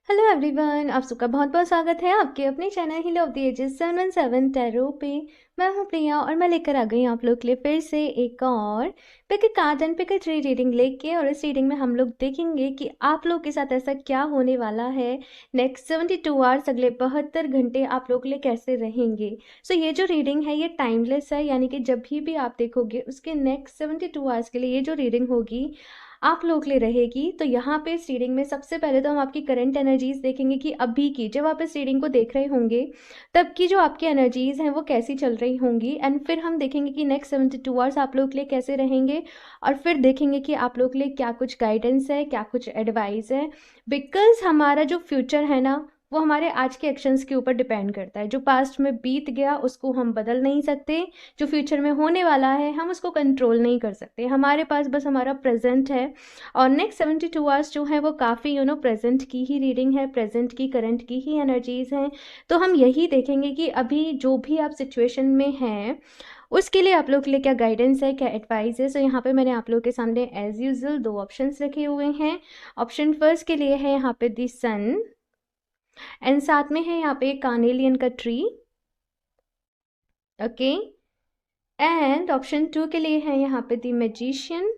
Hello everyone, आप सबका बहुत बहुत स्वागत है आपके अपने channel heal of the ages 717 tarot पे। मैं हूं प्रिया और मैं लेकर आ गई आप लोग के लिए फिर से एक और pick a card and pick a tree reading लेके। और इस रीडिंग में हम लोग देखेंगे कि आप लोग के साथ ऐसा क्या होने वाला है नेक्स्ट 72 आवर्स, अगले 72 घंटे आप लोग के लिए कैसे रहेंगे। सो ये जो रीडिंग है ये टाइमलेस है, यानी कि जब भी आप देखोगे उसके नेक्स्ट 72 आवर्स के लिए ये जो रीडिंग होगी आप लोग के लिए रहेगी। तो यहाँ पे इस रीडिंग में सबसे पहले तो हम आपकी करंट एनर्जीज देखेंगे कि अभी की जब आप इस रीडिंग को देख रहे होंगे तब की जो आपकी एनर्जीज हैं वो कैसी चल रही होंगी। एंड फिर हम देखेंगे कि नेक्स्ट 72 आवर्स आप लोग के लिए कैसे रहेंगे। और फिर देखेंगे कि आप लोग के लिए क्या कुछ गाइडेंस है, क्या कुछ एडवाइस है। बिकॉज हमारा जो फ्यूचर है ना वो हमारे आज के एक्शंस के ऊपर डिपेंड करता है। जो पास्ट में बीत गया उसको हम बदल नहीं सकते, जो फ्यूचर में होने वाला है हम उसको कंट्रोल नहीं कर सकते। हमारे पास बस हमारा प्रेजेंट है। और नेक्स्ट 72 आवर्स जो है वो काफ़ी प्रेजेंट की ही रीडिंग है, प्रेजेंट की करंट की ही एनर्जीज हैं। तो हम यही देखेंगे कि अभी जो भी आप सिचुएशन में हैं उसके लिए आप लोग के लिए क्या गाइडेंस है, क्या एडवाइस है। सो यहाँ पे मैंने आप लोग के सामने एज यूजल दो ऑप्शंस रखे हुए हैं। ऑप्शन फर्स्ट के लिए है यहाँ पे दी सन, एंड साथ में है यहाँ पे कार्नेलियन का tree. Okay. And option two के लिए है यहाँ पे दी मैजिशियन,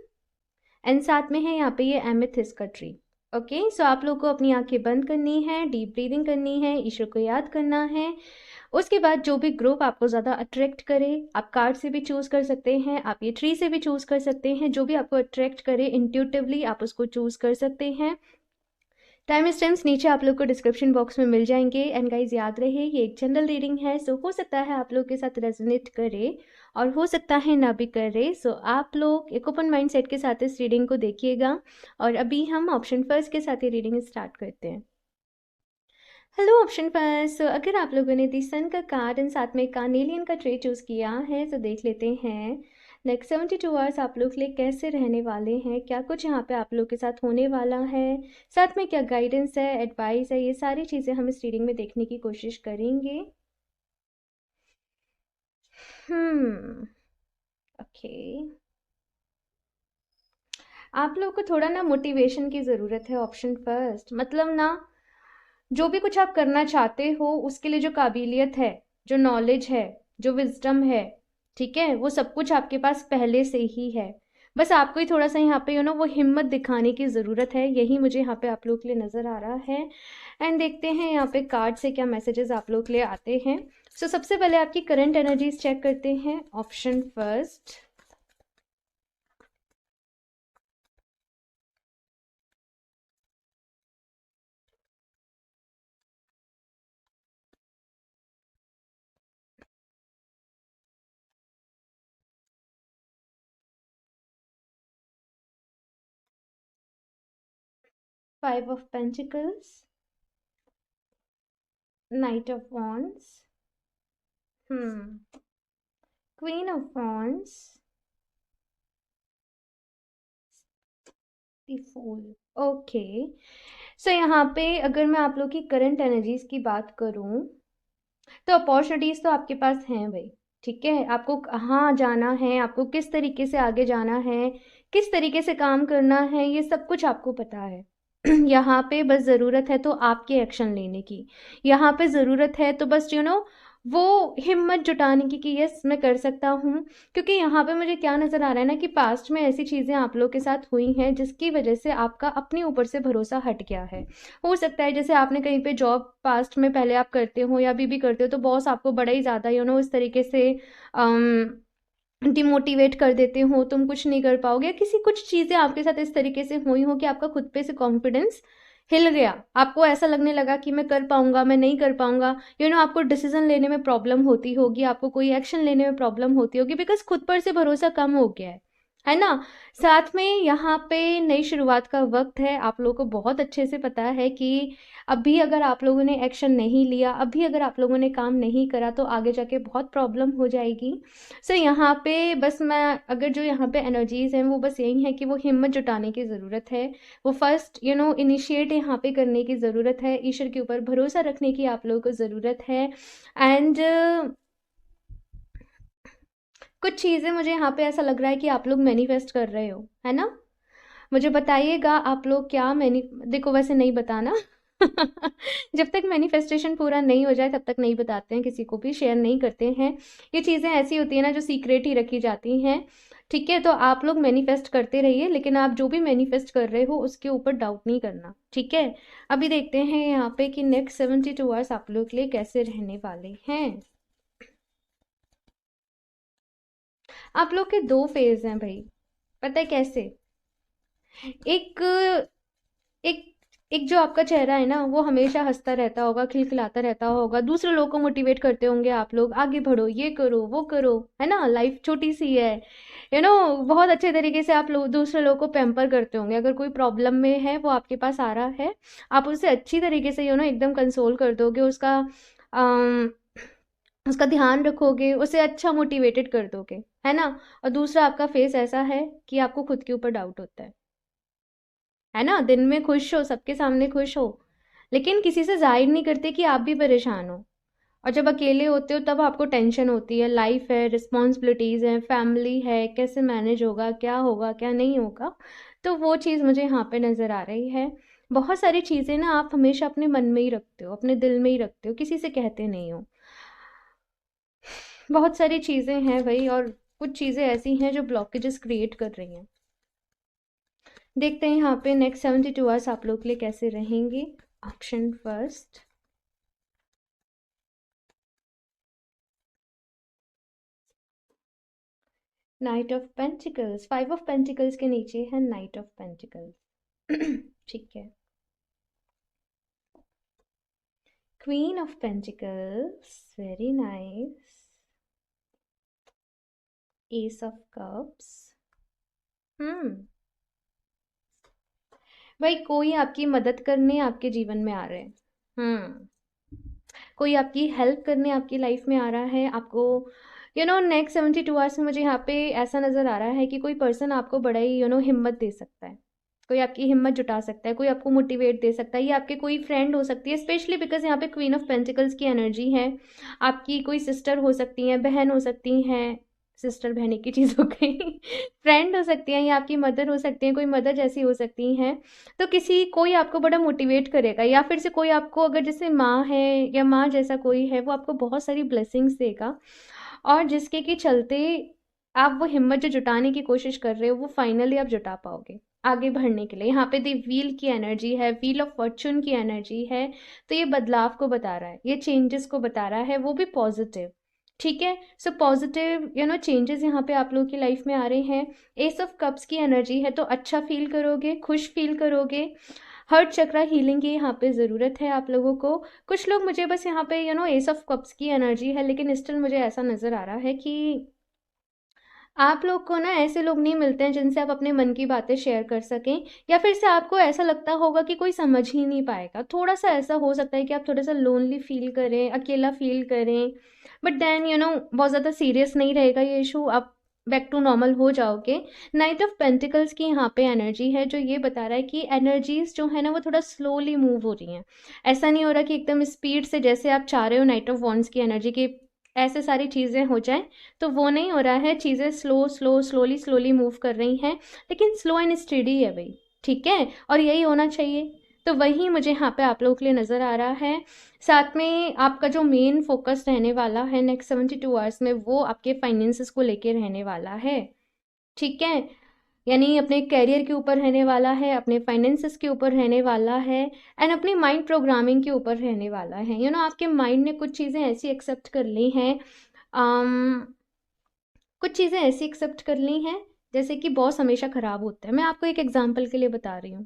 एंड साथ में है यहाँ पे ये एमेथिस्ट का ट्री। ओके। सो आप लोग को अपनी आंखें बंद करनी है, डीप ब्रीदिंग करनी है, ईश्वर को याद करना है। उसके बाद जो भी ग्रुप आपको ज़्यादा अट्रैक्ट करे, आप कार्ड से भी चूज़ कर सकते हैं, आप ये ट्री से भी चूज़ कर सकते हैं। जो भी आपको अट्रैक्ट करे इंट्यूटिवली आप उसको चूज़ कर सकते हैं। टाइम स्टैम्प्स नीचे आप लोग को डिस्क्रिप्शन बॉक्स में मिल जाएंगे। एंड गाइज याद रहे ये एक जनरल रीडिंग है, सो हो सकता है आप लोग के साथ रेजोनेट करे और हो सकता है ना भी करे। सो आप लोग एक ओपन माइंड सेट के साथ इस रीडिंग को देखिएगा। और अभी हम ऑप्शन फर्स्ट के साथ ये रीडिंग स्टार्ट करते हैं। Hello option first. सो अगर आप लोगों ने दी सन का कार्ड एंड साथ में कार्नेलियन का ट्रे चूज़ किया है तो देख लेते हैं नेक्स्ट 72 आवर्स आप लोग के लिए कैसे रहने वाले हैं, क्या कुछ यहाँ पे आप लोग के साथ होने वाला है, साथ में क्या गाइडेंस है, एडवाइस है। ये सारी चीज़ें हम इस रीडिंग में देखने की कोशिश करेंगे। ओके। आप लोग को थोड़ा ना मोटिवेशन की ज़रूरत है ऑप्शन फर्स्ट। मतलब ना जो भी कुछ आप करना चाहते हो उसके लिए जो काबिलियत है, जो नॉलेज है, जो विजडम है, ठीक है, वो सब कुछ आपके पास पहले से ही है। बस आपको ही थोड़ा सा यहाँ पे वो हिम्मत दिखाने की ज़रूरत है। यही मुझे यहाँ पे आप लोग के लिए नज़र आ रहा है। एंड देखते हैं यहाँ पे कार्ड से क्या मैसेजेस आप लोग के लिए आते हैं। सो सबसे पहले आपकी करंट एनर्जीज चेक करते हैं option first. 5 of pentacles, knight of wands, queen of wands, fool. Okay. So यहाँ पे अगर मैं आप लोग की करंट एनर्जीज की बात करूँ तो अपॉर्चुनिटीज तो आपके पास हैं भाई। ठीक है, आपको कहाँ जाना है, आपको किस तरीके से आगे जाना है, किस तरीके से काम करना है, ये सब कुछ आपको पता है। यहाँ पे बस ज़रूरत है तो आपके एक्शन लेने की। यहाँ पे ज़रूरत है तो बस वो हिम्मत जुटाने की कि यस मैं कर सकता हूँ। क्योंकि यहाँ पे मुझे क्या नज़र आ रहा है ना कि पास्ट में ऐसी चीज़ें आप लोग के साथ हुई हैं जिसकी वजह से आपका अपने ऊपर से भरोसा हट गया है। हो सकता है जैसे आपने कहीं पे जॉब पास्ट में पहले आप करते हो या अभी भी करते हो तो बॉस आपको बड़ा ही ज़्यादा इस तरीके से डिमोटिवेट कर देते हो, तुम कुछ नहीं कर पाओगे, या किसी कुछ चीज़ें आपके साथ इस तरीके से हुई हो कि आपका खुद पे से कॉन्फिडेंस हिल गया। आपको ऐसा लगने लगा कि मैं कर पाऊंगा, मैं नहीं कर पाऊंगा। आपको डिसीजन लेने में प्रॉब्लम होती होगी, आपको कोई एक्शन लेने में प्रॉब्लम होती होगी, बिकॉज खुद पर से भरोसा कम हो गया है ना। साथ में यहाँ पे नई शुरुआत का वक्त है। आप लोगों को बहुत अच्छे से पता है कि अभी अगर आप लोगों ने एक्शन नहीं लिया, अभी अगर आप लोगों ने काम नहीं करा तो आगे जाके बहुत प्रॉब्लम हो जाएगी। सो यहाँ पे बस मैं अगर जो यहाँ पे एनर्जीज हैं वो बस यही है कि वो हिम्मत जुटाने की ज़रूरत है। वो फर्स्ट इनिशिएट यहाँ पे करने की ज़रूरत है, ईश्वर के ऊपर भरोसा रखने की आप लोगों को ज़रूरत है। एंड कुछ चीज़ें मुझे यहाँ पे ऐसा लग रहा है कि आप लोग मैनिफेस्ट कर रहे हो, है ना। मुझे बताइएगा आप लोग क्या मैनी देखो वैसे नहीं बताना जब तक मैनिफेस्टेशन पूरा नहीं हो जाए तब तक नहीं बताते हैं, किसी को भी शेयर नहीं करते हैं। ये चीज़ें ऐसी होती है ना जो सीक्रेट ही रखी जाती हैं। ठीक है, तो आप लोग मैनिफेस्ट करते रहिए, लेकिन आप जो भी मैनिफेस्ट कर रहे हो उसके ऊपर डाउट नहीं करना, ठीक है। अभी देखते हैं यहाँ पे कि नेक्स्ट 72 आवर्स आप लोग के लिए कैसे रहने वाले हैं। आप लोग के दो फेज हैं भाई, पता है कैसे। एक एक एक जो आपका चेहरा है ना वो हमेशा हंसता रहता होगा, खिलखिलाता रहता होगा, दूसरे लोगों को मोटिवेट करते होंगे आप लोग, आगे बढ़ो, ये करो, वो करो, है ना, लाइफ छोटी सी है, बहुत अच्छे तरीके से आप लोग दूसरे लोगों को पैम्पर करते होंगे। अगर कोई प्रॉब्लम में है वो आपके पास आ रहा है, आप उसे अच्छी तरीके से एकदम कंसोल कर दोगे, अम, उसका ध्यान रखोगे, उसे अच्छा मोटिवेटेड कर दोगे, है ना। और दूसरा आपका फेस ऐसा है कि आपको खुद के ऊपर डाउट होता है ना। दिन में खुश हो, सबके सामने खुश हो, लेकिन किसी से जाहिर नहीं करते कि आप भी परेशान हो। और जब अकेले होते हो तब आपको टेंशन होती है, लाइफ है, रिस्पॉन्सिबिलिटीज़ हैं, फैमिली है, कैसे मैनेज होगा क्या नहीं होगा। तो वो चीज़ मुझे यहाँ पे नज़र आ रही है। बहुत सारी चीज़ें ना आप हमेशा अपने मन में ही रखते हो, अपने दिल में ही रखते हो, किसी से कहते नहीं हो। बहुत सारी चीज़ें हैं भाई, और कुछ चीज़ें ऐसी हैं जो ब्लॉकेजेस क्रिएट कर रही हैं। देखते हैं यहाँ पे नेक्स्ट 72 आवर्स आप लोग के लिए कैसे रहेंगे। Option first, knight of pentacles. 5 of pentacles के नीचे है नाइट ऑफ पेंटिकल्स। ठीक है। Queen of pentacles, very nice. Ace of cups. Hmm, भाई कोई आपकी मदद करने आपके जीवन में आ रहे हैं। हम्म, कोई आपकी हेल्प करने आपकी लाइफ में आ रहा है आपको। नेक्स्ट 72 आवर्स में मुझे यहाँ पे ऐसा नज़र आ रहा है कि कोई पर्सन आपको बड़ा ही हिम्मत दे सकता है, कोई आपकी हिम्मत जुटा सकता है, कोई आपको मोटिवेट दे सकता है। ये आपके कोई फ्रेंड हो सकती है, स्पेशली बिकॉज यहाँ पे क्वीन ऑफ पेंटिकल्स की एनर्जी है। आपकी कोई सिस्टर हो सकती हैं, बहन हो सकती हैं, सिस्टर बहन एक ही चीज़ हो गई। फ्रेंड हो सकती हैं, या आपकी मदर हो सकती हैं, कोई मदर जैसी हो सकती हैं। तो कोई आपको बड़ा मोटिवेट करेगा, या फिर से कोई आपको, अगर जैसे माँ है या माँ जैसा कोई है, वो आपको बहुत सारी ब्लेसिंग्स देगा, और जिसके के चलते आप वो हिम्मत जो जुटाने की कोशिश कर रहे हो वो फाइनली आप जुटा पाओगे आगे बढ़ने के लिए। यहाँ पे दी व्हील की एनर्जी है, व्हील ऑफ फॉर्चून की एनर्जी है। तो ये बदलाव को बता रहा है, ये चेंजेस को बता रहा है, वो भी पॉजिटिव। ठीक है, सो पॉजिटिव चेंजेस यहाँ पे आप लोगों की लाइफ में आ रहे हैं। एस ऑफ कप्स की एनर्जी है, तो अच्छा फील करोगे, खुश फील करोगे। हर्ट चक्रा हीलिंग की यहाँ पे ज़रूरत है आप लोगों को। कुछ लोग, मुझे बस यहाँ पे एस ऑफ कप्स की एनर्जी है, लेकिन स्टिल मुझे ऐसा नज़र आ रहा है कि आप लोग को ना ऐसे लोग नहीं मिलते हैं जिनसे आप अपने मन की बातें शेयर कर सकें, या फिर से आपको ऐसा लगता होगा कि कोई समझ ही नहीं पाएगा। थोड़ा सा ऐसा हो सकता है कि आप थोड़ा सा लोनली फील करें, अकेला फील करें, बट देन बहुत ज़्यादा सीरियस नहीं रहेगा ये इशू, आप बैक टू नॉर्मल हो जाओगे। नाइट ऑफ पेंटिकल्स की यहाँ पे एनर्जी है, जो ये बता रहा है कि एनर्जीज जो है ना वो थोड़ा स्लोली मूव हो रही हैं। ऐसा नहीं हो रहा कि एकदम स्पीड से जैसे आप चाह रहे हो नाइट ऑफ वॉन्ड्स की एनर्जी की ऐसे सारी चीज़ें हो जाएं, तो वो नहीं हो रहा है। चीज़ें स्लोली स्लोली मूव कर रही हैं, लेकिन स्लो एंड स्टेडी है भाई, ठीक है, और यही होना चाहिए। तो वही मुझे यहाँ पे आप लोगों के लिए नज़र आ रहा है। साथ में आपका जो मेन फोकस रहने वाला है नेक्स्ट 72 आवर्स में, वो आपके फाइनेंसेस को लेके रहने वाला है, ठीक है। यानी अपने करियर के ऊपर रहने वाला है, अपने फाइनेंसेस के ऊपर रहने वाला है, एंड अपनी माइंड प्रोग्रामिंग के ऊपर रहने वाला है। आपके माइंड ने कुछ चीज़ें ऐसी एक्सेप्ट कर ली हैं, um, कुछ चीज़ें ऐसी एक्सेप्ट कर ली हैं, जैसे कि बॉस हमेशा ख़राब होता है। मैं आपको एक एग्जांपल के लिए बता रही हूँ,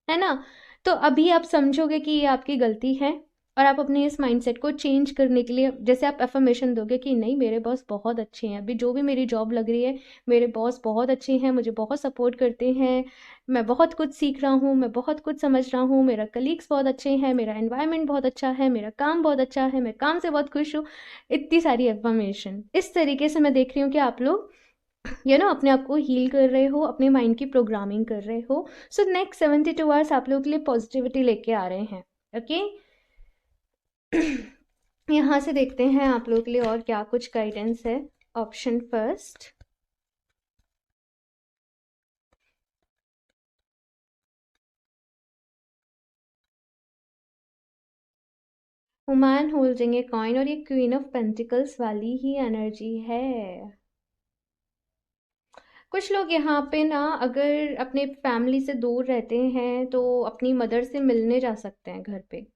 है ना। तो अभी आप समझोगे कि ये आपकी गलती है, और आप अपने इस माइंडसेट को चेंज करने के लिए जैसे आप अफर्मेशन दोगे कि नहीं, मेरे बॉस बहुत अच्छे हैं, अभी जो भी मेरी जॉब लग रही है, मेरे बॉस बहुत अच्छे हैं, मुझे बहुत सपोर्ट करते हैं, मैं बहुत कुछ सीख रहा हूँ, मैं बहुत कुछ समझ रहा हूँ, मेरा कलीग्स बहुत अच्छे हैं, मेरा एनवायरनमेंट बहुत अच्छा है, मेरा काम बहुत अच्छा है, मैं काम से बहुत खुश हूँ। इतनी सारी अफर्मेशन, इस तरीके से मैं देख रही हूँ कि आप लोग अपने आप को हील कर रहे हो, अपने माइंड की प्रोग्रामिंग कर रहे हो। सो नेक्स्ट 72 आवर्स आप लोगों के लिए पॉजिटिविटी लेके आ रहे हैं, ओके। यहाँ से देखते हैं आप लोगों के लिए और क्या कुछ गाइडेंस है। Option first, woman holding a coin, और ये क्वीन ऑफ पेंटिकल्स वाली ही एनर्जी है। कुछ लोग यहाँ पे ना अगर अपने फैमिली से दूर रहते हैं तो अपनी मदर से मिलने जा सकते हैं घर पे,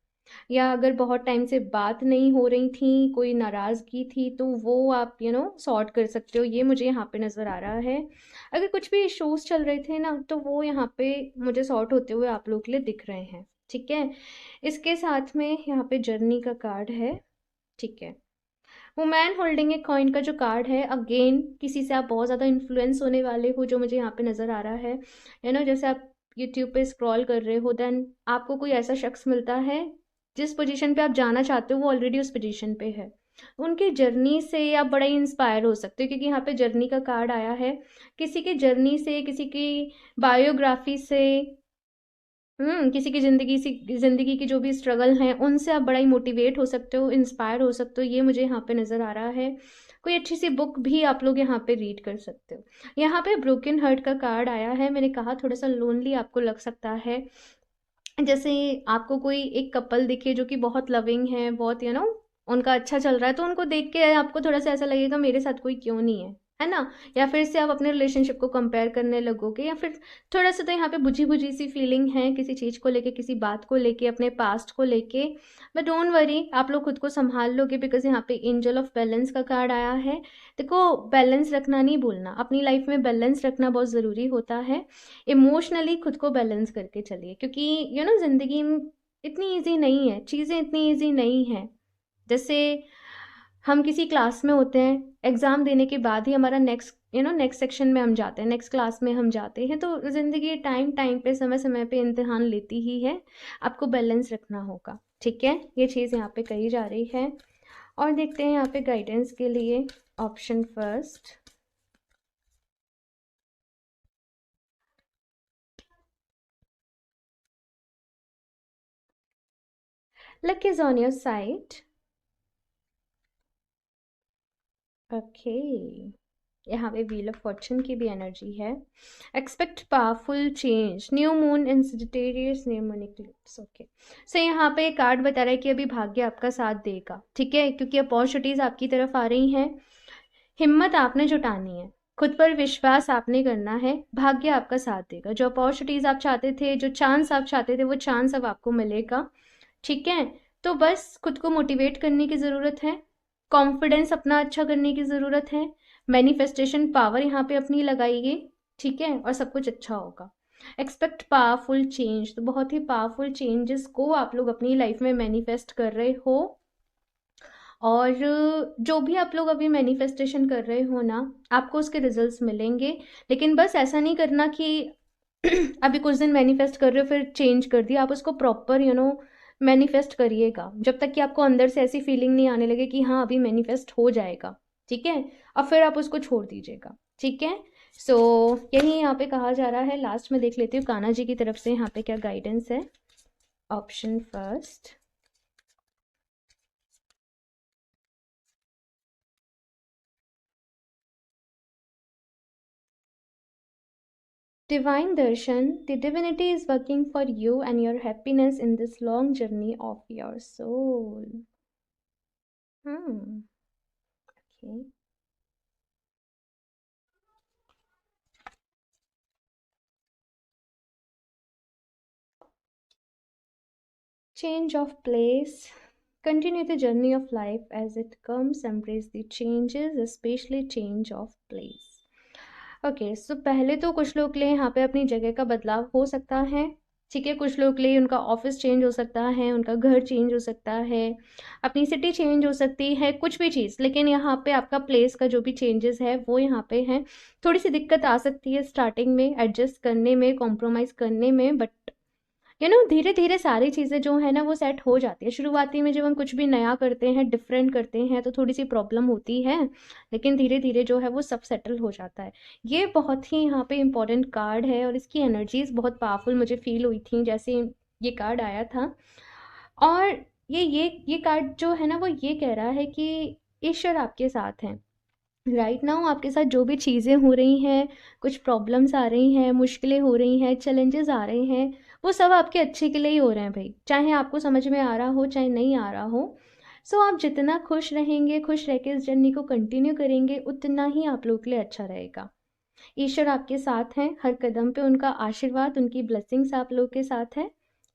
या अगर बहुत टाइम से बात नहीं हो रही थी, कोई नाराज़गी थी, तो वो आप सॉर्ट कर सकते हो, ये मुझे यहाँ पे नज़र आ रहा है। अगर कुछ भी इश्यूज चल रहे थे ना तो वो यहाँ पे मुझे सॉर्ट होते हुए आप लोग के लिए दिख रहे हैं। ठीक है, इसके साथ में यहाँ पे जर्नी का कार्ड है। ठीक है, वुमेन होल्डिंग ए कॉइन का जो कार्ड है, अगेन किसी से आप बहुत ज़्यादा इन्फ्लुएंस होने वाले हो, जो मुझे यहाँ पे नज़र आ रहा है। जैसे आप यूट्यूब पे स्क्रॉल कर रहे हो, देन आपको कोई ऐसा शख्स मिलता है जिस पोजीशन पे आप जाना चाहते हो वो ऑलरेडी उस पोजीशन पे है। उनकी जर्नी से आप बड़ा ही इंस्पायर हो सकते हो, क्योंकि यहाँ पे जर्नी का कार्ड आया है। किसी की जर्नी से, किसी की बायोग्राफी से, किसी की ज़िंदगी की जो भी स्ट्रगल हैं उनसे आप बड़ा ही मोटिवेट हो सकते हो, इंस्पायर हो सकते हो, ये मुझे यहाँ पे नज़र आ रहा है। कोई अच्छी सी बुक भी आप लोग यहाँ पे रीड कर सकते हो। यहाँ पे ब्रोकन हार्ट का कार्ड आया है। मैंने कहा थोड़ा सा लोनली आपको लग सकता है, जैसे आपको कोई एक कपल दिखे जो कि बहुत लविंग है, बहुत उनका अच्छा चल रहा है, तो उनको देख के आपको थोड़ा सा ऐसा लगेगा मेरे साथ कोई क्यों नहीं है ना। या फिर से आप अपने रिलेशनशिप को कंपेयर करने लगोगे, या फिर थोड़ा सा तो यहाँ पे बुझी बुझी सी फीलिंग है किसी चीज़ को लेके, किसी बात को लेके, अपने पास्ट को लेके। बट डोंट वरी, आप लोग खुद को संभाल लोगे, बिकॉज यहाँ पे एंजल ऑफ बैलेंस का कार्ड आया है। देखो, बैलेंस रखना नहीं भूलना, अपनी लाइफ में बैलेंस रखना बहुत ज़रूरी होता है। इमोशनली खुद को बैलेंस करके चलिए, क्योंकि ज़िंदगी इतनी ईजी नहीं है, चीज़ें इतनी ईजी नहीं हैं। जैसे हम किसी क्लास में होते हैं, एग्ज़ाम देने के बाद ही हमारा नेक्स्ट सेक्शन में हम जाते हैं, नेक्स्ट क्लास में हम जाते हैं, तो ज़िंदगी टाइम टाइम पे, समय समय पे इम्तिहान लेती ही है। आपको बैलेंस रखना होगा। ठीक है, ये चीज़ यहाँ पे कही जा रही है। और देखते हैं यहाँ पे गाइडेंस के लिए option first. Luck is on your side. Okay, यहाँ पे व्हील ऑफ फॉर्चून की भी एनर्जी है। Expect powerful change, new moon in Sagittarius, new moon eclipse. Okay, so यहाँ पे कार्ड बता रहा है कि अभी भाग्य आपका साथ देगा। ठीक है, क्योंकि अपॉर्चुनिटीज आपकी तरफ आ रही हैं। हिम्मत आपने जुटानी है, खुद पर विश्वास आपने करना है, भाग्य आपका साथ देगा। जो अपॉर्चुनिटीज आप चाहते थे, जो चांस आप चाहते थे, वो चांस अब आपको मिलेगा। ठीक है, तो बस खुद को मोटिवेट करने की ज़रूरत है, कॉन्फिडेंस अपना अच्छा करने की ज़रूरत है, मैनिफेस्टेशन पावर यहाँ पे अपनी लगाइए। ठीक है, और सब कुछ अच्छा होगा। एक्सपेक्ट पावरफुल चेंज, तो बहुत ही पावरफुल चेंजेस को आप लोग अपनी लाइफ में मैनिफेस्ट कर रहे हो। और जो भी आप लोग अभी मैनिफेस्टेशन कर रहे हो ना, आपको उसके रिजल्ट्स मिलेंगे। लेकिन बस ऐसा नहीं करना कि अभी कुछ दिन मैनिफेस्ट कर रहे हो फिर चेंज कर दिया। आप उसको प्रॉपर मैनिफेस्ट करिएगा, जब तक कि आपको अंदर से ऐसी फीलिंग नहीं आने लगे कि हाँ अभी मैनिफेस्ट हो जाएगा। ठीक है, और फिर आप उसको छोड़ दीजिएगा। ठीक है, सो यही यहाँ पे कहा जा रहा है। लास्ट में देख लेती हूँ कान्हा जी की तरफ से यहाँ पे क्या गाइडेंस है। Option first, Divine Darshan, the divinity is working for you and your happiness in this long journey of your soul. Okay. Change of place. Continue the journey of life as it comes. Embrace the changes, especially change of place. Okay, so पहले तो कुछ लोग के लिए यहाँ पे अपनी जगह का बदलाव हो सकता है। ठीक है, कुछ लोग के लिए उनका ऑफिस चेंज हो सकता है, उनका घर चेंज हो सकता है, अपनी सिटी चेंज हो सकती है, कुछ भी चीज़। लेकिन यहाँ पे आपका प्लेस का जो भी चेंजेस है वो यहाँ पे है। थोड़ी सी दिक्कत आ सकती है स्टार्टिंग में एडजस्ट करने में, कॉम्प्रोमाइज़ करने में, बट धीरे धीरे सारी चीज़ें जो है ना वो सेट हो जाती है। शुरुआती में जब हम कुछ भी नया करते हैं, डिफरेंट करते हैं, तो थोड़ी सी प्रॉब्लम होती है, लेकिन धीरे धीरे जो है वो सब सेटल हो जाता है। ये बहुत ही यहाँ पे इम्पोर्टेंट कार्ड है और इसकी एनर्जीज बहुत पावरफुल मुझे फील हुई थी जैसे ये कार्ड आया था। और ये कार्ड जो है ना वो ये कह रहा है कि ईश्वर आपके साथ हैं। राइट नाउ आपके साथ जो भी चीज़ें हो रही हैं, कुछ प्रॉब्लम्स आ रही हैं, मुश्किलें हो रही हैं, चैलेंजेस आ रहे हैं, वो सब आपके अच्छे के लिए ही हो रहे हैं भाई, चाहे आपको समझ में आ रहा हो चाहे नहीं आ रहा हो। सो आप जितना खुश रहेंगे, खुश रह के इस जर्नी को कंटिन्यू करेंगे, उतना ही आप लोग के लिए अच्छा रहेगा। ईश्वर आपके साथ हैं, हर कदम पे उनका आशीर्वाद, उनकी ब्लेसिंग्स आप लोग के साथ है।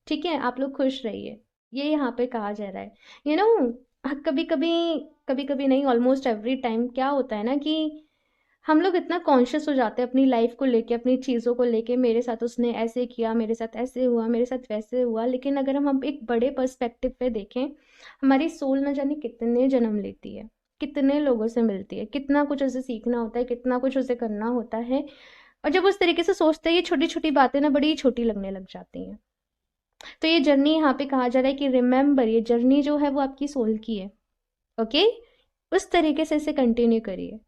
ठीक है, आप लोग खुश रहिए, ये यहाँ पे कहा जा रहा है। यू नो, कभी कभी, कभी कभी नहीं, ऑलमोस्ट एवरी टाइम क्या होता है ना कि हम लोग इतना कॉन्शियस हो जाते हैं अपनी लाइफ को लेके, अपनी चीज़ों को लेके, मेरे साथ उसने ऐसे किया, मेरे साथ ऐसे हुआ, मेरे साथ वैसे हुआ। लेकिन अगर हम एक बड़े पर्सपेक्टिव पे देखें, हमारी सोल न जाने कितने जन्म लेती है, कितने लोगों से मिलती है, कितना कुछ उसे सीखना होता है, कितना कुछ उसे करना होता है। और जब उस तरीके से सोचते हैं, ये छोटी छोटी बातें ना बड़ी छोटी लगने लग जाती हैं। तो ये जर्नी यहाँ पे कहा जा रहा है कि रिमेंबर, ये जर्नी जो है वो आपकी सोल की है। ओके, उस तरीके से इसे कंटिन्यू करिए।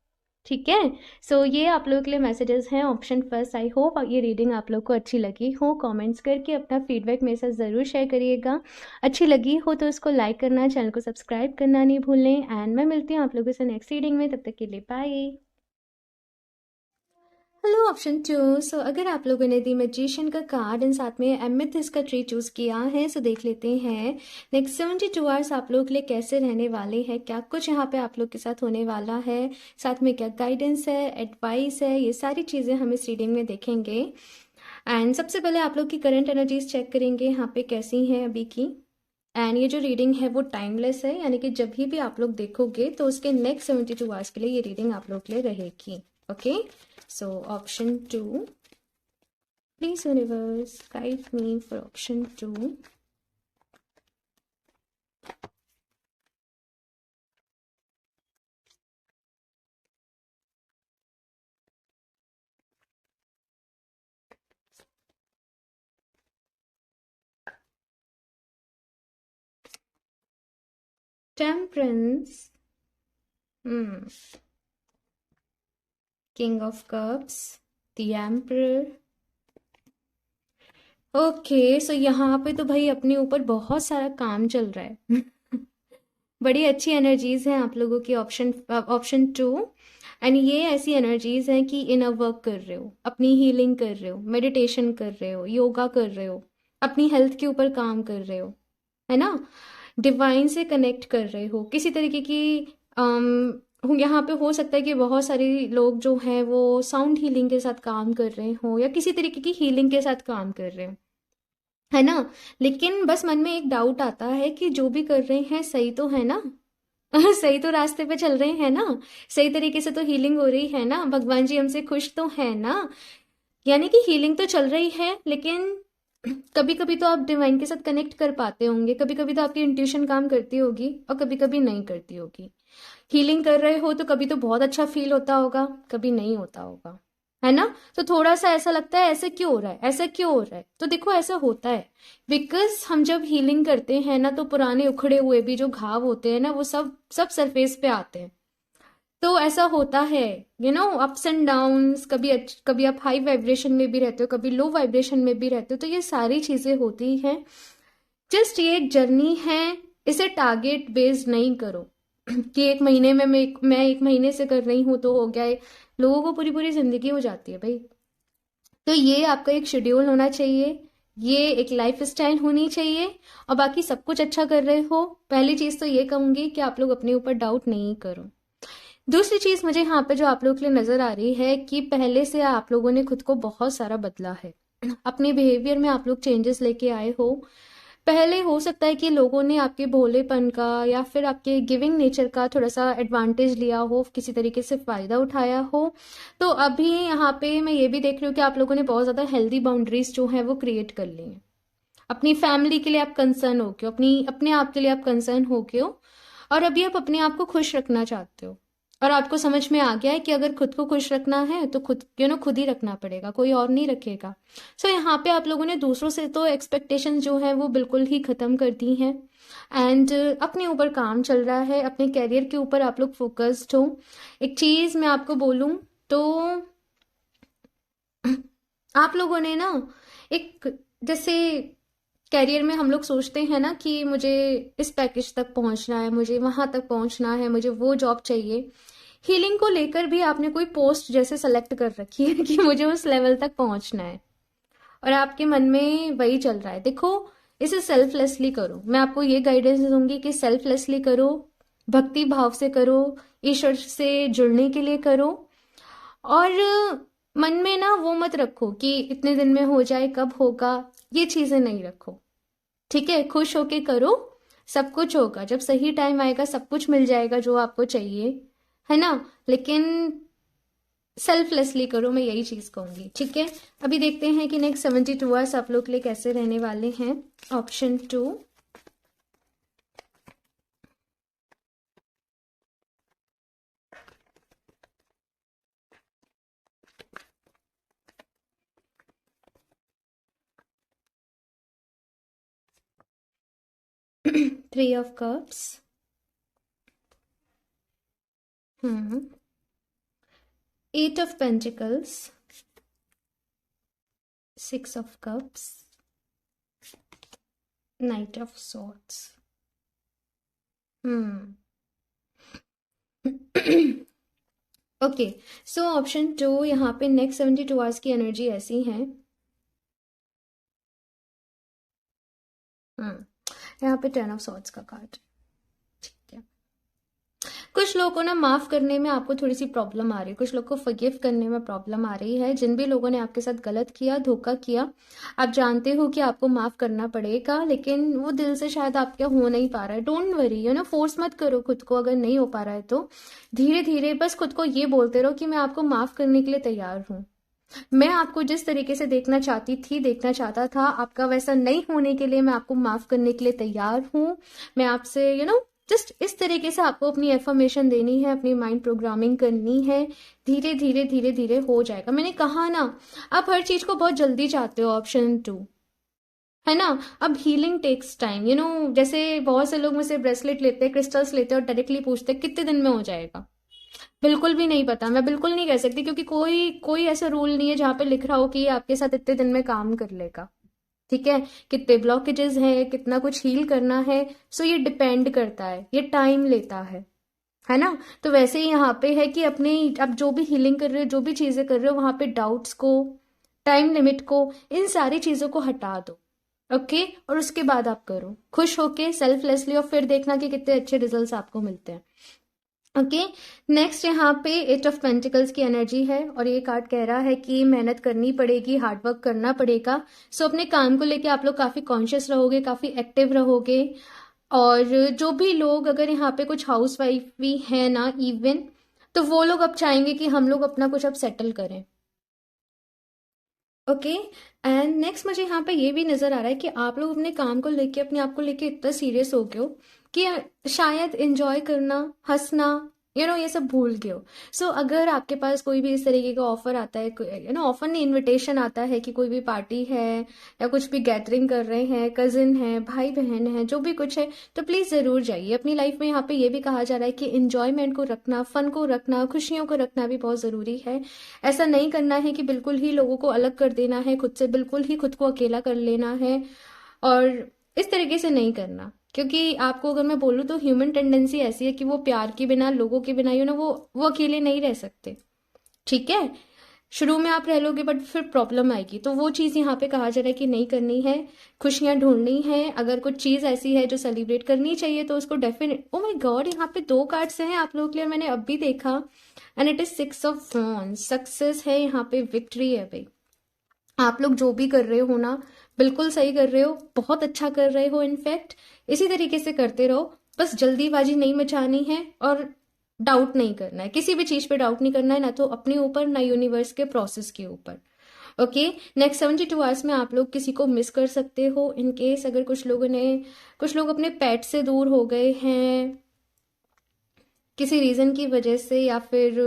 ठीक है। सो ये आप लोगों के लिए मैसेजेस हैं, ऑप्शन फर्स्ट। आई होप ये रीडिंग आप लोग को अच्छी लगी हो। कमेंट्स करके अपना फीडबैक मेरे साथ ज़रूर शेयर करिएगा। अच्छी लगी हो तो इसको लाइक करना, चैनल को सब्सक्राइब करना नहीं भूलें। एंड मैं मिलती हूँ आप लोगों से नेक्स्ट रीडिंग में, तब तक के लिए bye. Hello option two. So अगर आप लोगों ने दी मैजिशियन का कार्ड एंड साथ में एमेथिस्ट का ट्री चूज किया है, सो देख लेते हैं नेक्स्ट 72 आवर्स आप लोग के लिए कैसे रहने वाले हैं, क्या कुछ यहाँ पे आप लोग के साथ होने वाला है, साथ में क्या गाइडेंस है, एडवाइस है, ये सारी चीज़ें हम इस रीडिंग में देखेंगे। एंड सबसे पहले आप लोग की करंट एनर्जीज चेक करेंगे यहाँ पे कैसी हैं अभी की। एंड ये जो रीडिंग है वो टाइमलेस है, यानी कि जब भी आप लोग देखोगे तो उसके नेक्स्ट 72 आवर्स के लिए ये रीडिंग आप लोग के लिए रहेगी। Okay, so option 2, please universe guide me for option 2. Temperance, King of Cups, the Emperor. Okay, so यहाँ पे तो भाई अपने ऊपर बहुत सारा काम चल रहा है। बड़ी अच्छी एनर्जीज हैं आप लोगों की ऑप्शन 2। एंड ये ऐसी एनर्जीज हैं कि इनर वर्क कर रहे हो, अपनी हीलिंग कर रहे हो, मेडिटेशन कर रहे हो, योगा कर रहे हो, अपनी हेल्थ के ऊपर काम कर रहे हो, है ना, डिवाइन से कनेक्ट कर रहे हो किसी तरीके की। यहाँ पे हो सकता है कि बहुत सारे लोग जो हैं वो साउंड हीलिंग के साथ काम कर रहे हो या किसी तरीके की हीलिंग के साथ काम कर रहे हो, है ना। लेकिन बस मन में एक डाउट आता है कि जो भी कर रहे हैं सही तो है ना। सही तो रास्ते पे चल रहे हैं ना, सही तरीके से तो हीलिंग हो रही है ना, भगवान जी हमसे खुश तो है ना। यानी कि हीलिंग तो चल रही है, लेकिन कभी कभी तो आप डिवाइन के साथ कनेक्ट कर पाते होंगे, कभी कभी तो आपकी इंट्यूशन काम करती होगी और कभी कभी नहीं करती होगी। हीलिंग कर रहे हो तो कभी तो बहुत अच्छा फील होता होगा, कभी नहीं होता होगा, है ना। तो थोड़ा सा ऐसा लगता है ऐसे क्यों हो रहा है, ऐसा क्यों हो रहा है। तो देखो ऐसा होता है बिकॉज हम जब हीलिंग करते हैं ना तो पुराने उखड़े हुए भी जो घाव होते हैं ना वो सब सब सरफेस पे आते हैं। तो ऐसा होता है, अप्स एंड डाउन्स, कभी आप हाई वाइब्रेशन में भी रहते हो, कभी लो वाइब्रेशन में भी रहते हो, तो ये सारी चीजें होती हैं। जस्ट ये एक जर्नी है, इसे टारगेट बेस्ड नहीं करो कि एक महीने में मैं एक महीने से कर रही हूं तो हो गया है। लोगों को पूरी पूरी जिंदगी हो जाती है भाई। तो ये आपका एक शेड्यूल होना चाहिए, ये एक लाइफ स्टाइल होनी चाहिए, और बाकी सब कुछ अच्छा कर रहे हो। पहली चीज तो ये कहूंगी कि आप लोग अपने ऊपर डाउट नहीं करो। दूसरी चीज मुझे यहाँ पे जो आप लोग के लिए नजर आ रही है कि पहले से आप लोगों ने खुद को बहुत सारा बदला है, अपने बिहेवियर में आप लोग चेंजेस लेके आए हो। पहले हो सकता है कि लोगों ने आपके भोलेपन का या फिर आपके गिविंग नेचर का थोड़ा सा एडवांटेज लिया हो, किसी तरीके से फायदा उठाया हो। तो अभी यहाँ पे मैं ये भी देख रही हूँ कि आप लोगों ने बहुत ज्यादा हेल्दी बाउंड्रीज जो है वो क्रिएट कर ली हैं। अपनी फैमिली के लिए आप कंसर्न हो के, अपने आप के लिए आप कंसर्न हो के हो, और अभी आप अपने आप को खुश रखना चाहते हो। और आपको समझ में आ गया है कि अगर खुद को खुश रखना है तो खुद ही रखना पड़ेगा, कोई और नहीं रखेगा। सो यहाँ पे आप लोगों ने दूसरों से तो एक्सपेक्टेशन जो है वो बिल्कुल ही खत्म कर दी हैं। एंड अपने ऊपर काम चल रहा है, अपने कैरियर के ऊपर आप लोग फोकस्ड हो। एक चीज मैं आपको बोलूं तो आप लोगों ने ना एक, जैसे कैरियर में हम लोग सोचते हैं ना कि मुझे इस पैकेज तक पहुंचना है, मुझे वहां तक पहुंचना है, मुझे वो जॉब चाहिए। हीलिंग को लेकर भी आपने कोई पोस्ट जैसे सेलेक्ट कर रखी है कि मुझे उस लेवल तक पहुंचना है। और आपके मन में वही चल रहा है। देखो, इसे सेल्फलेसली करो। मैं आपको ये गाइडेंस दूंगी कि सेल्फलेसली करो, भक्ति भाव से करो, ईश्वर से जुड़ने के लिए करो। और मन में ना वो मत रखो कि इतने दिन में हो जाए, कब होगा, ये चीजें नहीं रखो। ठीक है, खुश होके करो, सब कुछ होगा। जब सही टाइम आएगा सब कुछ मिल जाएगा जो आपको चाहिए, है ना। लेकिन सेल्फलेसली करो, मैं यही चीज कहूंगी। ठीक है, अभी देखते हैं कि नेक्स्ट 72 आवर्स आप लोग के लिए कैसे रहने वाले हैं। Option 2, three of cups, 8 of Pentacles, 6 of Cups, Knight of Swords. Okay, so option 2 यहाँ पे नेक्स्ट 72 आवर्स की एनर्जी ऐसी है। यहाँ पे 10 ऑफ सॉर्ड्स का कार्ड। ठीक है, कुछ लोगों को ना माफ करने में आपको थोड़ी सी प्रॉब्लम आ रही है, कुछ लोग को फॉरगिव करने में प्रॉब्लम आ रही है। जिन भी लोगों ने आपके साथ गलत किया, धोखा किया, आप जानते हो कि आपको माफ करना पड़ेगा, लेकिन वो दिल से शायद आपके हो नहीं पा रहा है। डोंट वरी, फोर्स मत करो खुद को। अगर नहीं हो पा रहा है तो धीरे धीरे बस खुद को ये बोलते रहो कि मैं आपको माफ करने के लिए तैयार हूँ। मैं आपको जिस तरीके से देखना चाहती थी, देखना चाहता था, आपका वैसा नहीं होने के लिए मैं आपको माफ करने के लिए तैयार हूँ। मैं आपसे जस्ट इस तरीके से आपको अपनी एफर्मेशन देनी है, अपनी माइंड प्रोग्रामिंग करनी है। धीरे धीरे धीरे धीरे हो जाएगा। मैंने कहा ना, आप हर चीज को बहुत जल्दी चाहते हो, ऑप्शन 2, है ना। अब हीलिंग टेक्स टाइम, जैसे बहुत से लोग मुझसे ब्रेसलेट लेते हैं, क्रिस्टल्स लेते हैं और डायरेक्टली पूछते हैं कितने दिन में हो जाएगा। बिल्कुल भी नहीं पता, मैं बिल्कुल नहीं कह सकती, क्योंकि कोई कोई ऐसा रूल नहीं है जहां पे लिख रहा हो कि ये आपके साथ इतने दिन में काम कर लेगा। ठीक है, कितने ब्लॉकेजेस हैं, कितना कुछ हील करना है, सो ये डिपेंड करता है, ये टाइम लेता है ना। तो वैसे ही यहाँ पे है कि अपने आप जो भी हीलिंग कर रहे हो, जो भी चीजें कर रहे हो, वहां पे डाउट्स को, टाइम लिमिट को, इन सारी चीजों को हटा दो। ओके, और उसके बाद आप करो खुश होके, सेल्फलेसली, और फिर देखना कि कितने अच्छे रिजल्ट्स आपको मिलते हैं। ओके, नेक्स्ट यहाँ पे 8 ऑफ पेंटिकल्स की एनर्जी है, और ये कार्ड कह रहा है कि मेहनत करनी पड़ेगी, हार्डवर्क करना पड़ेगा। सो अपने काम को लेके आप लोग काफी कॉन्शियस रहोगे, काफी एक्टिव रहोगे। और जो भी लोग, अगर यहाँ पे कुछ हाउस वाइफ भी है ना इवन, तो वो लोग अब चाहेंगे कि हम लोग अपना कुछ अब सेटल करें। ओके, एंड नेक्स्ट मुझे यहाँ पे ये भी नजर आ रहा है कि आप लोग अपने काम को लेके, अपने आप को लेके इतना सीरियस हो गए हो कि शायद एंजॉय करना, हंसना, ये सब भूल गए हो। सो अगर आपके पास कोई भी इस तरीके का ऑफर आता है, ऑफर नहीं, इनविटेशन आता है कि कोई भी पार्टी है या कुछ भी गैदरिंग कर रहे हैं, कजिन है, भाई बहन है, जो भी कुछ है, तो प्लीज जरूर जाइए। अपनी लाइफ में यहाँ पे ये भी कहा जा रहा है कि इंजॉयमेंट को रखना, फन को रखना, खुशियों को रखना भी बहुत जरूरी है। ऐसा नहीं करना है कि बिल्कुल ही लोगों को अलग कर देना है खुद से, बिल्कुल ही खुद को अकेला कर लेना है, और इस तरीके से नहीं करना। क्योंकि आपको अगर मैं बोलूँ तो ह्यूमन टेंडेंसी ऐसी है कि वो प्यार के बिना, लोगों के बिना, वो अकेले नहीं रह सकते। ठीक है, शुरू में आप रह लोगे बट फिर प्रॉब्लम आएगी। तो वो चीज यहाँ पे कहा जा रहा है कि नहीं करनी है, खुशियां ढूंढनी है। अगर कुछ चीज ऐसी है जो सेलिब्रेट करनी चाहिए तो उसको डेफिनेट। ओ माय गॉड, यहाँ पे 2 कार्ड्स हैं आप लोगों के लिए, मैंने अब भी देखा, and it is 6 of wands. Success है यहाँ पे, विक्ट्री है भाई। आप लोग जो भी कर रहे हो ना, बिल्कुल सही कर रहे हो, बहुत अच्छा कर रहे हो। इनफैक्ट इसी तरीके से करते रहो, बस जल्दीबाजी नहीं मचानी है, और डाउट नहीं करना है, किसी भी चीज पे डाउट नहीं करना है, ना तो अपने ऊपर, ना यूनिवर्स के प्रोसेस के ऊपर। ओके, नेक्स्ट 72 आवर्स में आप लोग किसी को मिस कर सकते हो। इन केस अगर कुछ लोग अपने पेट से दूर हो गए हैं किसी रीजन की वजह से, या फिर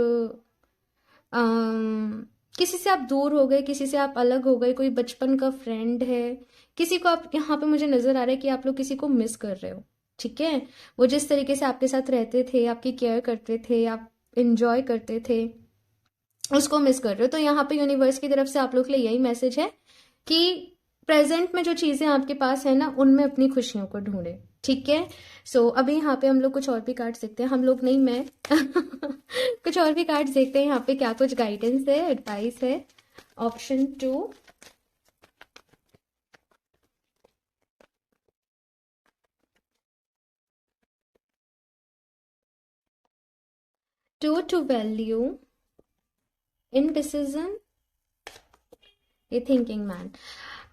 किसी से आप दूर हो गए, किसी से आप अलग हो गए, कोई बचपन का फ्रेंड है, किसी को आप, यहाँ पे मुझे नजर आ रहा है कि आप लोग किसी को मिस कर रहे हो। ठीक है, वो जिस तरीके से आपके साथ रहते थे, आपकी केयर करते थे, आप इंजॉय करते थे, उसको मिस कर रहे हो। तो यहाँ पे यूनिवर्स की तरफ से आप लोग के लिए यही मैसेज है कि प्रेजेंट में जो चीजें आपके पास है ना, उनमें अपनी खुशियों को ढूंढे। ठीक है, सो अभी यहाँ पे हम लोग कुछ और भी कार्ड्स देखते हैं, हम लोग नहीं, मैं कुछ और भी कार्ड्स देखते हैं यहाँ पे क्या कुछ गाइडेंस है, एडवाइस है। ऑप्शन 2, टू वैल्यू, इनडिसिजन, ये थिंकिंग मैन।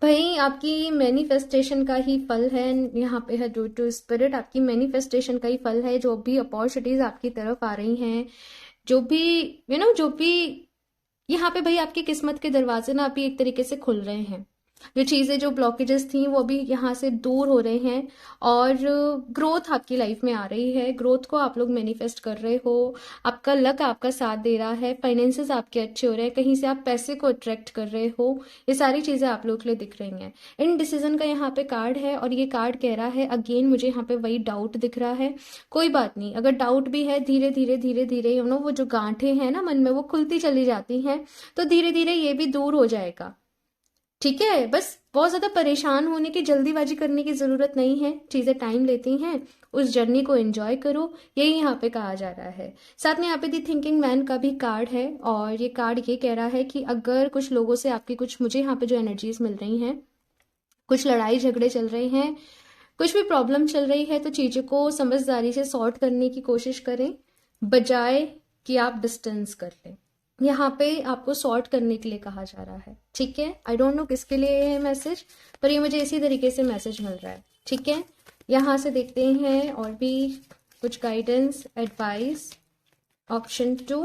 भाई आपकी मैनिफेस्टेशन का ही फल है, यहाँ पे है ड्यू टू स्पिरिट, आपकी मैनिफेस्टेशन का ही फल है। जो भी अपॉर्चुनिटीज आपकी तरफ आ रही हैं, जो भी जो भी यहाँ पे भाई आपकी किस्मत के दरवाजे ना अभी एक तरीके से खुल रहे हैं। जो चीजें, जो ब्लॉकेजेस थी वो भी यहाँ से दूर हो रहे हैं, और ग्रोथ आपकी लाइफ में आ रही है। ग्रोथ को आप लोग मैनिफेस्ट कर रहे हो, आपका लक आपका साथ दे रहा है, फाइनेंसेस आपके अच्छे हो रहे हैं, कहीं से आप पैसे को अट्रैक्ट कर रहे हो। ये सारी चीजें आप लोग के लिए दिख रही हैं। इन डिसीजन का यहाँ पे कार्ड है, और ये कार्ड कह रहा है, अगेन मुझे यहाँ पे वही डाउट दिख रहा है। कोई बात नहीं, अगर डाउट भी है, धीरे धीरे धीरे धीरे वो जो गांठें हैं ना मन में, वो खुलती चली जाती हैं, तो धीरे धीरे ये भी दूर हो जाएगा। ठीक है, बस बहुत ज्यादा परेशान होने की, जल्दीबाजी करने की जरूरत नहीं है। चीजें टाइम लेती हैं, उस जर्नी को एंजॉय करो, यही यहाँ पे कहा जा रहा है। साथ में यहाँ पे दी थिंकिंग मैन का भी कार्ड है, और ये कार्ड ये कह रहा है कि अगर कुछ लोगों से आपकी कुछ, मुझे यहाँ पे जो एनर्जीज मिल रही हैं, कुछ लड़ाई झगड़े चल रहे हैं, कुछ भी प्रॉब्लम चल रही है, तो चीजों को समझदारी से सॉर्ट करने की कोशिश करें, बजाय कि आप डिस्टेंस कर लें। यहाँ पे आपको सॉर्ट करने के लिए कहा जा रहा है। ठीक है, आई डोंट नो किसके लिए ये मैसेज, पर ये मुझे इसी तरीके से मैसेज मिल रहा है। ठीक है, यहाँ से देखते हैं और भी कुछ guidance, advice. Option 2,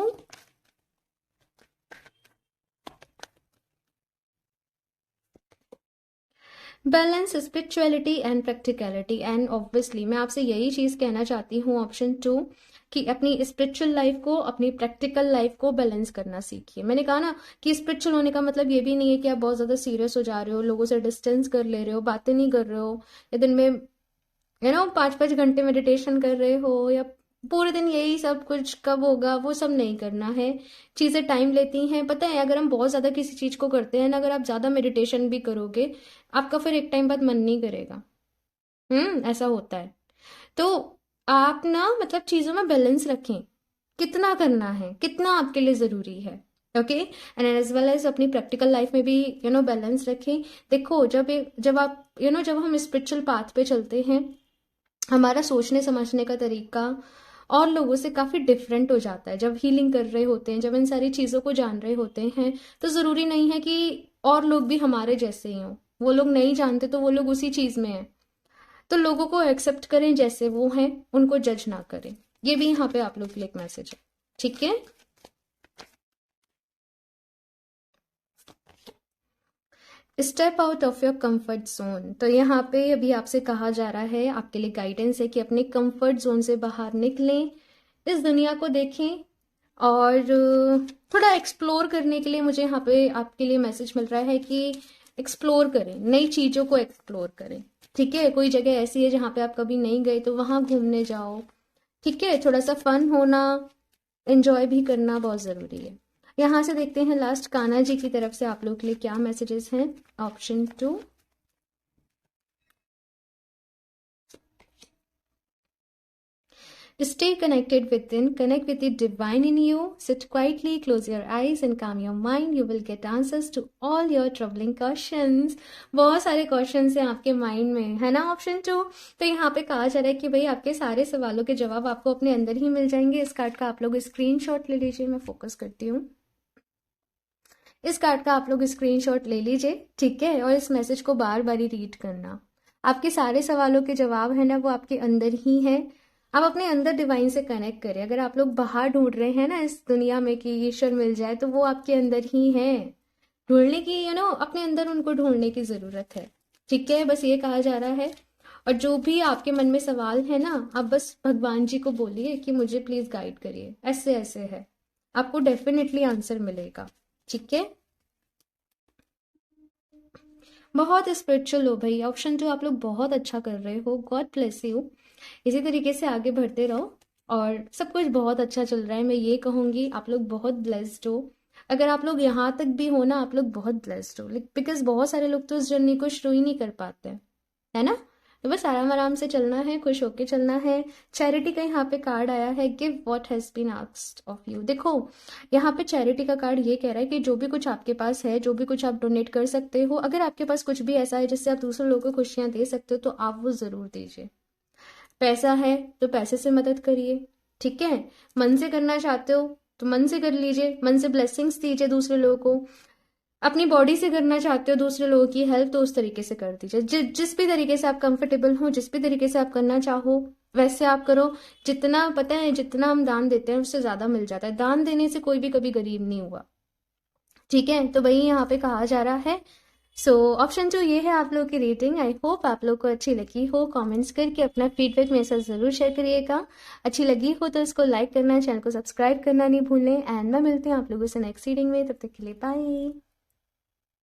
balance spirituality and practicality. And obviously मैं आपसे यही चीज कहना चाहती हूँ, ऑप्शन 2, कि अपनी स्पिरिचुअल लाइफ को, अपनी प्रैक्टिकल लाइफ को बैलेंस करना सीखिए। मैंने कहा ना कि स्पिरिचुअल होने का मतलब ये भी नहीं है कि आप बहुत ज्यादा सीरियस हो जा रहे हो, लोगों से डिस्टेंस कर ले रहे हो, बातें नहीं कर रहे हो, या दिन में 5-5 घंटे मेडिटेशन कर रहे हो, या पूरे दिन यही सब कुछ कब होगा, वो सब नहीं करना है। चीजें टाइम लेती हैं। पता है, अगर हम बहुत ज्यादा किसी चीज को करते हैं ना, अगर आप ज्यादा मेडिटेशन भी करोगे, आपका फिर एक टाइम बाद मन नहीं करेगा। ऐसा होता है। तो आप ना मतलब चीजों में बैलेंस रखें, कितना करना है, कितना आपके लिए जरूरी है। Okay, and as well as अपनी प्रैक्टिकल लाइफ में भी बैलेंस रखें। देखो, जब आप जब हम स्पिरिचुअल पाथ पे चलते हैं, हमारा सोचने समझने का तरीका और लोगों से काफी डिफरेंट हो जाता है। जब हीलिंग कर रहे होते हैं, जब इन सारी चीजों को जान रहे होते हैं, तो जरूरी नहीं है कि और लोग भी हमारे जैसे ही हों। वो लोग नहीं जानते तो वो लोग उसी चीज में हैं। तो लोगों को एक्सेप्ट करें जैसे वो हैं, उनको जज ना करें। ये भी यहाँ पे आप लोग के लिए एक मैसेज है। ठीक है, step out of your comfort zone. तो यहाँ पे अभी आपसे कहा जा रहा है, आपके लिए गाइडेंस है कि अपने कंफर्ट जोन से बाहर निकलें, इस दुनिया को देखें, और थोड़ा एक्सप्लोर करने के लिए मुझे यहाँ पे आपके लिए मैसेज मिल रहा है कि एक्सप्लोर करें, नई चीजों को एक्सप्लोर करें। ठीक है, कोई जगह ऐसी है जहाँ पे आप कभी नहीं गए तो वहां घूमने जाओ। ठीक है, थोड़ा सा फन होना, एंजॉय भी करना बहुत जरूरी है। यहाँ से देखते हैं लास्ट कान्हा जी की तरफ से आप लोग के लिए क्या मैसेजेस हैं। Option 2, stay connected within, connect with the divine in you, sit quietly, close your eyes and calm your mind, you will get answers to all your troubling questions। बहुत सारे क्वेश्चंस हैं आपके माइंड में, है ना option 2। तो यहाँ पे कहा जा रहा है कि भाई आपके सारे सवालों के जवाब आपको अपने अंदर ही मिल जाएंगे। इस कार्ड का आप लोग स्क्रीनशॉट ले लीजिए, मैं फोकस करती हूँ। इस कार्ड का आप लोग स्क्रीनशॉट ले लीजिए, ठीक है, और इस मैसेज को बार बार ही रीड करना। आपके सारे सवालों के जवाब है ना, वो आपके अंदर ही है। आप अपने अंदर डिवाइन से कनेक्ट करें। अगर आप लोग बाहर ढूंढ रहे हैं ना इस दुनिया में कि ईश्वर मिल जाए, तो वो आपके अंदर ही है। ढूंढने की अपने अंदर उनको ढूंढने की जरूरत है। ठीक है, बस ये कहा जा रहा है। और जो भी आपके मन में सवाल है ना, आप बस भगवान जी को बोलिए कि मुझे प्लीज गाइड करिए, ऐसे ऐसे है, आपको डेफिनेटली आंसर मिलेगा। ठीक है, बहुत स्पिरिचुअल हो भाई। ऑप्शन 2 आप लोग बहुत अच्छा कर रहे हो, गॉड ब्लेस यू। इसी तरीके से आगे बढ़ते रहो, और सब कुछ बहुत अच्छा चल रहा है। मैं ये कहूंगी आप लोग बहुत ब्लेस्ड हो। अगर आप लोग यहाँ तक भी हो ना, आप लोग बहुत ब्लेस्ड हो, बिकॉज बहुत सारे लोग तो इस जर्नी को शुरू ही नहीं कर पाते हैं, है ना। तो बस आराम आराम से चलना है, खुश होके चलना है। चैरिटी का यहाँ पे कार्ड आया है, give what has been asked of you. देखो, यहाँ पे चैरिटी का कार्ड ये कह रहा है कि जो भी कुछ आपके पास है, जो भी कुछ आप डोनेट कर सकते हो, अगर आपके पास कुछ भी ऐसा है जिससे आप दूसरे लोगों को खुशियां दे सकते हो, तो आप वो जरूर दीजिए। पैसा है तो पैसे से मदद करिए, ठीक है। मन से करना चाहते हो तो मन से कर लीजिए, मन से ब्लेसिंग्स दीजिए दूसरे लोगों को। अपनी बॉडी से करना चाहते हो दूसरे लोगों की हेल्प, तो उस तरीके से कर दीजिए। जिस भी तरीके से आप कंफर्टेबल हो, जिस भी तरीके से आप करना चाहो वैसे आप करो। जितना पता है, जितना हम दान देते हैं उससे ज्यादा मिल जाता है। दान देने से कोई भी कभी गरीब नहीं हुआ। ठीक है, तो वही यहाँ पे कहा जा रहा है। सो ऑप्शन 2 ये है आप लोग की रेटिंग। आई होप आप लोग को अच्छी लगी हो। कमेंट्स करके अपना फीडबैक मेरे साथ ज़रूर शेयर करिएगा। अच्छी लगी हो तो इसको लाइक करना, चैनल को सब्सक्राइब करना नहीं भूलें। एंड मैं मिलती हूँ आप लोगों से नेक्स्ट रीडिंग में। तब तक के लिए बाय।